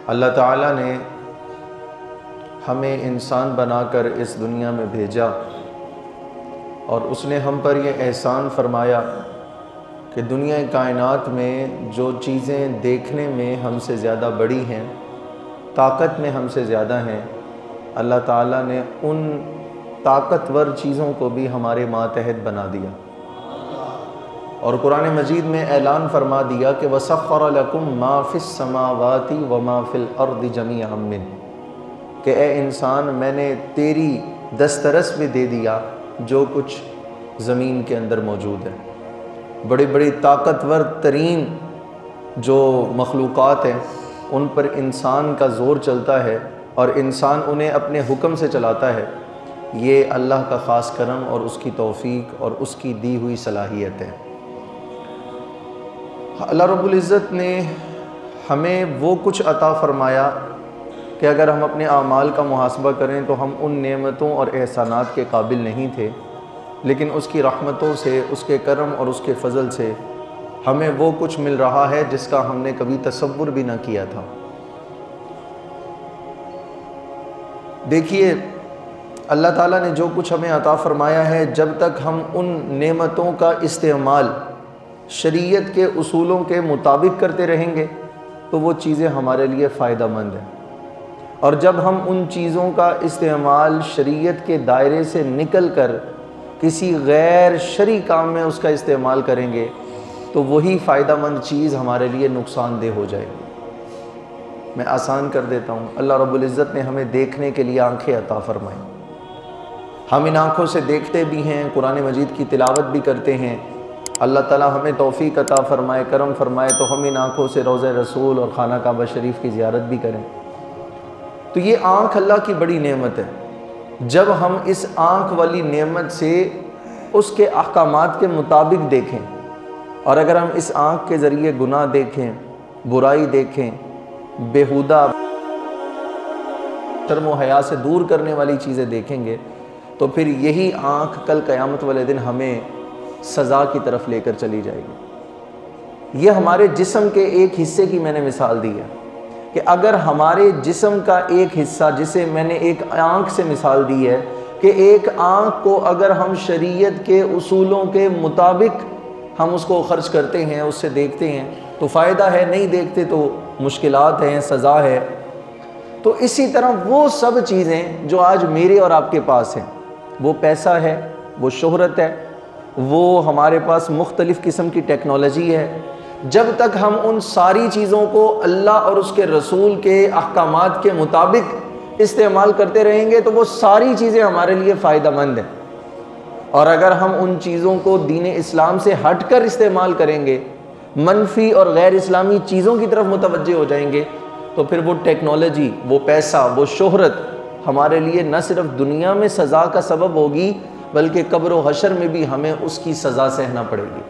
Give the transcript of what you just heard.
اللہ تعالیٰ نے ہمیں انسان بنا کر اس دنیا میں بھیجا اور اس نے ہم پر یہ احسان فرمایا کہ دنیا کائنات میں جو چیزیں دیکھنے میں ہم سے زیادہ بڑی ہیں، طاقت میں ہم سے زیادہ ہیں، اللہ تعالیٰ نے ان طاقتور چیزوں کو بھی ہمارے ماتحت بنا دیا اور قرآن مجید میں اعلان فرما دیا کہ وَسَخَّرَ لَكُم مَا فِي السَّمَاوَاتِ وَمَا فِي الْأَرْضِ جَمِيعًا مِّنْهُ کہ اے انسان میں نے تیری دسترس میں دے دیا جو کچھ زمین کے اندر موجود ہے۔ بڑی بڑی طاقتور ترین جو مخلوقات ہیں ان پر انسان کا زور چلتا ہے اور انسان انہیں اپنے حکم سے چلاتا ہے، یہ اللہ کا خاص کرم اور اس کی توفیق اور اس کی دی ہوئی صلاحیت ہے۔ اللہ رب العزت نے ہمیں وہ کچھ عطا فرمایا کہ اگر ہم اپنے اعمال کا محاسبہ کریں تو ہم ان نعمتوں اور احسانات کے قابل نہیں تھے، لیکن اس کی رحمتوں سے، اس کے کرم اور اس کے فضل سے ہمیں وہ کچھ مل رہا ہے جس کا ہم نے کبھی تصور بھی نہ کیا تھا۔ دیکھیے اللہ تعالیٰ نے جو کچھ ہمیں عطا فرمایا ہے، جب تک ہم ان نعمتوں کا استعمال شریعت کے اصولوں کے مطابق کرتے رہیں گے تو وہ چیزیں ہمارے لیے فائدہ مند ہیں، اور جب ہم ان چیزوں کا استعمال شریعت کے دائرے سے نکل کر کسی غیر شرعی کام میں اس کا استعمال کریں گے تو وہی فائدہ مند چیز ہمارے لیے نقصان دہ ہو جائے گی۔ میں آسان کر دیتا ہوں، اللہ رب العزت نے ہمیں دیکھنے کے لیے آنکھیں عطا فرمائیں، ہم ان آنکھوں سے دیکھتے بھی ہیں، قرآن مجید کی تلاوت بھی کرتے ہیں۔ اللہ تعالیٰ ہمیں توفیق عطا فرمائے، کرم فرمائے تو ہم ان آنکھوں سے روضہ رسول اور خانہ کعبہ شریف کی زیارت بھی کریں۔ تو یہ آنکھ اللہ کی بڑی نعمت ہے۔ جب ہم اس آنکھ والی نعمت سے اس کے احکامات کے مطابق دیکھیں، اور اگر ہم اس آنکھ کے ذریعے گناہ دیکھیں، برائی دیکھیں، بیہودہ شرم و حیا سے دور کرنے والی چیزیں دیکھیں گے تو پھر یہی آنکھ کل قیامت والے دن ہمیں سزا کی طرف لے کر چلی جائے گی۔ یہ ہمارے جسم کے ایک حصے کی میں نے مثال دی ہے کہ اگر ہمارے جسم کا ایک حصہ، جسے میں نے ایک آنکھ سے مثال دی ہے کہ ایک آنکھ کو اگر ہم شریعت کے اصولوں کے مطابق ہم اس کو خرچ کرتے ہیں، اس سے دیکھتے ہیں تو فائدہ ہے، نہیں دیکھتے تو مشکلات ہیں، سزا ہے۔ تو اسی طرح وہ سب چیزیں جو آج میرے اور آپ کے پاس ہیں، وہ پیسہ ہے، وہ شہرت ہے، وہ ہمارے پاس مختلف قسم کی ٹیکنالوجی ہے، جب تک ہم ان ساری چیزوں کو اللہ اور اس کے رسول کے احکامات کے مطابق استعمال کرتے رہیں گے تو وہ ساری چیزیں ہمارے لیے فائدہ مند ہیں، اور اگر ہم ان چیزوں کو دین اسلام سے ہٹ کر استعمال کریں گے، منفی اور غیر اسلامی چیزوں کی طرف متوجہ ہو جائیں گے تو پھر وہ ٹیکنالوجی، وہ پیسہ، وہ شہرت ہمارے لیے نہ صرف دنیا میں سزا کا سبب ہوگی بلکہ قبر و حشر میں بھی ہمیں اس کی سزا سہنا پڑے گی۔